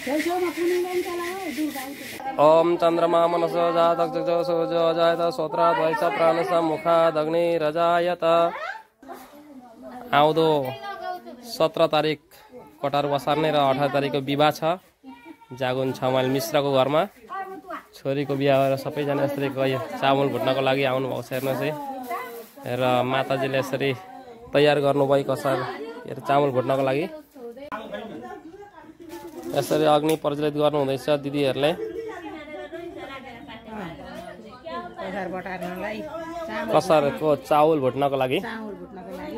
ओम चन्द्रमा मनसो जातक सूर्य जायत सोत्रात् वैश प्राणस मुखात् अग्नि रजायत। आउँदो 17 तारिक कटार बसार्ने र 18 तारिकको विवाह छ जागुन 6 माइल मिश्रको घरमा। छोरीको बिहा भएर सबैजना यसरी गयो चामल भुट्नको लागि आउनु भएको छ। हेर्नुहोस् है र माताजीले यसरी तयार गर्नुभएको छ चामल भुट्नको लागि। यसरी अग्नि प्रज्वलित गर्नु हुँदैछ दिदीहरूले। कसारको चाउल भुट्नको लागि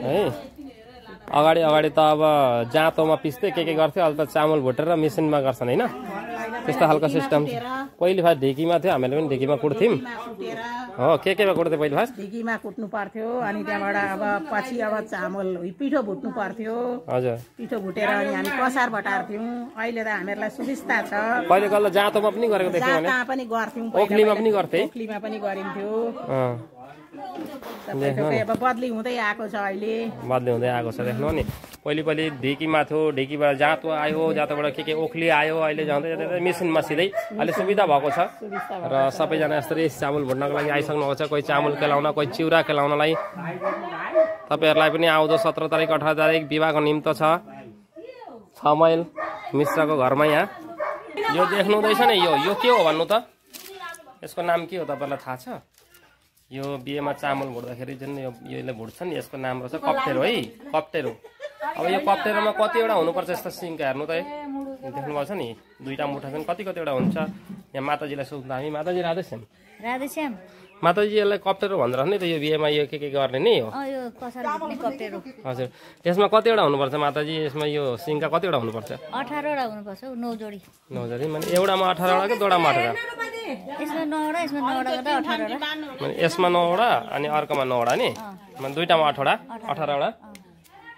है। अगाडि अगाडि त अब जाँतोमा पिस्दै के गर्थ्यो, अहिले त चामल भुटेर मेसिनमा गर्छन् हैन। त्यस्तो खालको सिस्टम छ। पहिले फास्ट ढिकीमा थियो, हामीले पनि ढिकीमा कुट्थ्यौँ। हो केमा कुट्थ्यो पहिले फास्ट? ढिकीमा कुट्नु पर्थ्यो अनि त्यहाँबाट अब पछि अब चामल पिठो भुट्नु पर्थ्यो। हजुर पिठो भुटेर अनि हामी कसार बटार्थ्यौँ। अहिले त हामीहरूलाई सुविस्ता छ। पहिले कल्ला जाँतोमा पनि गरेको देख्थ्यौँ भने, जाँतोमा पनि गर्थ्यौँ, ओखलीमा पनि गर्थे। ओखलीमा पनि गरिन्थ्यो। अब बदली हुँदै आएको छ, अहिले बदली हुँदै आएको छ। देख्नु नि पहिले ढिकीमा थियो, ढिकीबाट जाँतो आयो, जाँतोबाट के ओखली आयो। अहिले जाँदै जाँदै मेसिनमा सिधै अहिले सुविधा भएको छ र सबैजना यसरी चामल भुट्नको लागि आइसक्नु भएको छ। कोही चामल केलाउन, कोही चिउरा केलाउनलाई। तपाईँहरूलाई पनि आउँदो 17 तारिक 18 तारिक विवाहको निम्तो छ 6 माइल मिश्रको घरमा। यहाँ यो देख्नु हुँदैछ नि, यो के हो भन्नु त? यसको नाम के हो तपाईँलाई थाहा छ? यो बिहेमा चामल भुट्दाखेरि जुन योले भुट्छ नि, यसको नाम रहेछ कप्टेरो है। कप्टेरो। अब यो कप्टेरोमा कतिवटा हुनुपर्छ यस्तो सिङ्का हेर्नु त देख्नुभएको छ नि, 2टा मुठा छन्, कतिवटा हुन्छ। यहाँ माताजीलाई सोध्दा हामी, माताजी राधेश्याम माताजी यसलाई कप्टेरो भन्दो रहेछ नि त। यो बिहेमा यो के गर्ने नि हो? हजुर यसमा कतिवटा हुनुपर्छ माताजी? यसमा यो सिङ्का कतिवटा हुनुपर्छ? 18वटा हुनुपर्छ। 9 जोडी। 9 जोडी माने एउटामा 18वटा कि दोडामा 18वटा? यसमा 9वटा, यसमा 9वटा गर्दा 18वटा। माने यसमा 9वटा अनि अर्कोमा 9वटा नि, माने 2टामा 18वटा 18वटा।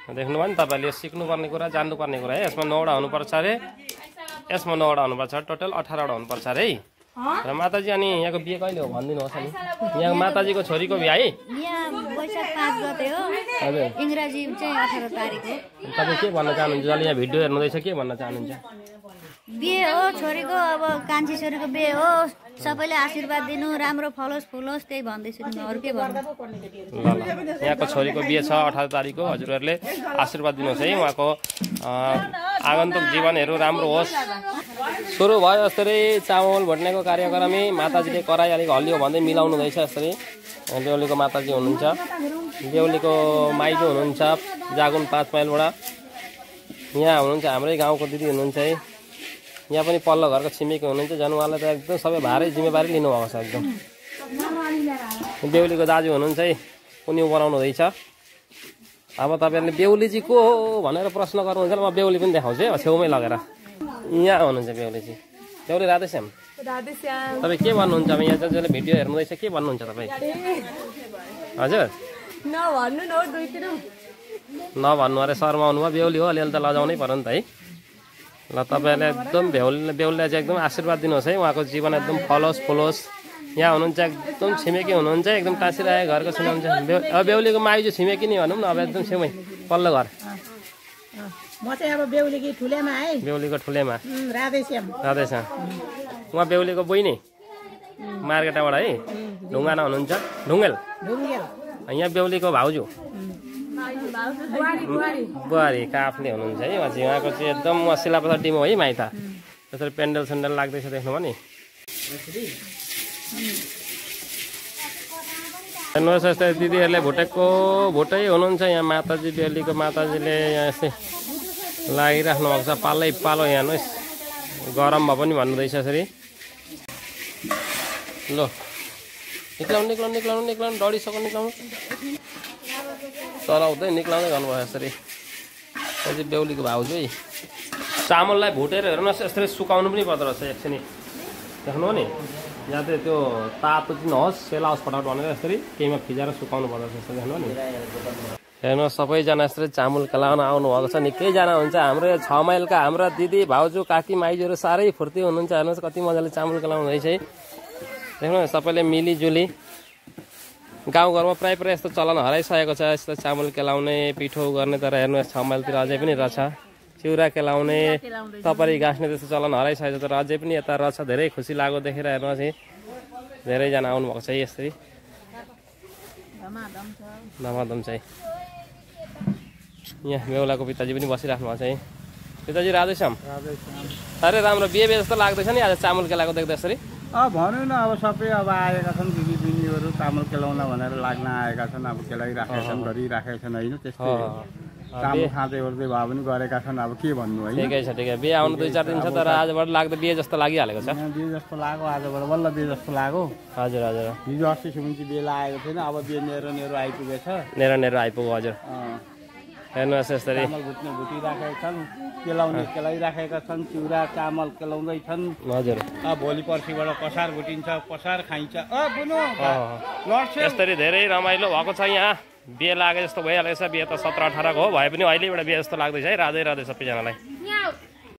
देख्नुभयो नि तपाईँले, सिक्नुपर्ने कुरा, जान्नुपर्ने कुरा है। यसमा 9वटा हुनुपर्छ अरे, यसमा 9वटा हुनुपर्छ, टोटल 18वटा हुनुपर्छ अरे है। र माताजी अनि यहाँको बिहे कहिले हो भनिदिनुहोस् नि? यहाँ माताजीको छोरीको बिहे है? यहाँ वैशाख 5 गते हो। हजुर इङ्ग्राजी चाहिँ 18 तारिक हो। तपाईँ के भन्न चाहनुहुन्छ? जसले यहाँ भिडियो हेर्नुहुँदैछ के भन्न चाहनुहुन्छ? बिहे हो छोरीको, अब कान्छी छोरीको बिहे हो। सबैले आशीर्वाद दिनु, राम्रो फलोस् फुलोस्, त्यही भन्दैछु नि, अरू के भन्नु। ल यहाँको छोरीको बिहे छ 18 तारिकको। हजुरहरूले आशीर्वाद दिनुहोस् है, उहाँको आगन्तुक जीवनहरू राम्रो होस्। सुरु भयो यसरी चामल भुट्नेको कार्यक्रम। माताजीले कराई अलिक हल्लियो भन्दै मिलाउनु हुँदैछ। यसरी बेहुलीको माताजी हुनुहुन्छ, बेहुलीको माइजू हुनुहुन्छ जागुन 5 माइलबाट। यहाँ हुनुहुन्छ हाम्रै गाउँको दिदी हुनुहुन्छ है। यहाँ पनि पल्लो घरको छिमेकी हुनुहुन्छ, झन् उहाँलाई त एकदम सबै भारै जिम्मेवारी लिनुभएको छ एकदम। बेहुलीको दाजु हुनुहुन्छ है, उनी बनाउनु हुँदैछ। अब तपाईँहरूले बेहुलीजी को हो भनेर प्रश्न गर्नुहुन्छ, म बेहुली पनि देखाउँछु है छेउमै लगेर। यहाँ हुनुहुन्छ बेहुलीजी। बेहुली राधेश्याम, तपाईँ के भन्नुहुन्छ? अब यहाँ जसले भिडियो हेर्नुहुँदैछ के भन्नुहुन्छ तपाईँ? हजुर नभन्नु अरे, शर्माउनु भयो। बेहुली हो, अलिअलि त लजाउनै पर्यो नि त है। ल तपाईँहरूले एकदम बेहुलीलाई चाहिँ एकदम आशीर्वाद दिनुहोस् है, उहाँको जीवन एकदम फलोस् फुलोस्। यहाँ हुनुहुन्छ एकदम छिमेकी हुनुहुन्छ, एकदम टाँसिरहेको घरको छेउमा हुन्छ। अब बेहुलीको माइजू छिमेकी नि भनौँ न, अब एकदम छेउमै पल्लो घर। म चाहिँ अब बेहुलीको ठुलेमा है। बेहुलीको ठुलेमा राधेश्याम। उहाँ बेहुलीको बहिनी मार्केटाबाट है, ढुङ्गाना हुनुहुन्छ, ढुङ्गेल। यहाँ बेहुलीको भाउजू बुहारी काफले हुनुहुन्छ है। उहाँको चाहिँ एकदम सिलापथर टिम हो है माइता। त्यसरी पेन्डल सेन्डल लाग्दैछ देख्नुभयो नि। हेर्नुहोस् यस्तै दिदीहरूले भुटै हुनुहुन्छ। यहाँ माताजी, बेहुलीको माताजीले यहाँ यस्तै लागिराख्नु भएको छ पालै पालो। यहाँ हेर्नुहोस् गरममा पनि भन्नुहुँदैछ यसरी। ल निक्लाउनु डढिसक्यो, निक्लाउनु चलाउँदै निक्लाउँदै गर्नुभयो यसरी। चाहिँ बेहुलीको भाउजू है। चामललाई भुटेर हेर्नुहोस् यसरी सुकाउनु पनि पर्दो रहेछ एकछिन। देख्नु नि, यहाँ चाहिँ त्यो तातो चाहिँ नहोस्, सेलाओस् फटाफट भनेर यसरी केहीमा फिजाएर सुकाउनु पर्दो रहेछ। देख्नु नि, हेर्नुहोस् सबैजना यसरी चामल केलाउन आउनुभएको छ। निकैजना हुन्छ हाम्रो 6 माइलका हाम्रा दिदी भाउजू काकी माइजूहरू साह्रै फुर्ती हुनुहुन्छ। हेर्नुहोस् कति मजाले चामल केलाउनु हुँदैछ है। देख्नु सबैले मिलिजुली। गाउँघरमा प्रायः यस्तो चलन हराइसकेको छ, यस्तो चामल केलाउने पिठो गर्ने। तर हेर्नुहोस् 6 माइलतिर अझै पनि रहेछ। चिउरा केलाउने टपरी गाँस्ने त्यस्तो चलन हराइसकेको छ तर अझै पनि यता रहेछ धेरै खुसी लाग्यो देखेर हेर्नु चाहिँ धेरैजना आउनुभएको छ यसरी धमाधम चाहिँ यहाँ बेहुलाको पिताजी पनि बसिराख्नु भएको छ है पिताजी राधेश्याम साह्रै राम्रो बिहे जस्तो लाग्दैछ नि आज चामल केलाएको देख्दा यसरी भन्यो न अब सबै अब आएका छन् दिदीबहिनीहरू चामल केलाउन भनेर लाग्न आएका छन् अब केलाइराखेका छन् गरिराखेका छन् होइन त्यस्तै चामल खाँदै ओर्दै भए पनि गरेका छन् अब के भन्नु है ठिकै छ ठिकै बिहे आउनु 2-4 दिन छ तर आजबाट लाग्दा बिहे जस्तो लागिहालेको छ बिहे जस्तो लाग्यो आजबाट बल्ल बिहे जस्तो लाग्यो हजुर हजुर हिजो अस्तिसम्म चाहिँ बेला आएको थिएन अब बिहे नेरो आइपुगेछ नेरो आइपुग्यो हजुर हेर्नुहोस् यसरी चामल भुट्ने भुटिराखेका छन् केलाउने केलाइराखेका छन् चिउरा चामल केलाउँदैछन् हजुर भोलि पर्सिबाट पसार भुटिन्छ पसार खाइन्छ यसरी धेरै रमाइलो भएको छ यहाँ बिहे लागे जस्तो भइहालेको छ बिहे त 17-18 को हो भए पनि अहिले एउटा बिहे जस्तो लाग्दैछ है राधे राधे सबैजनालाई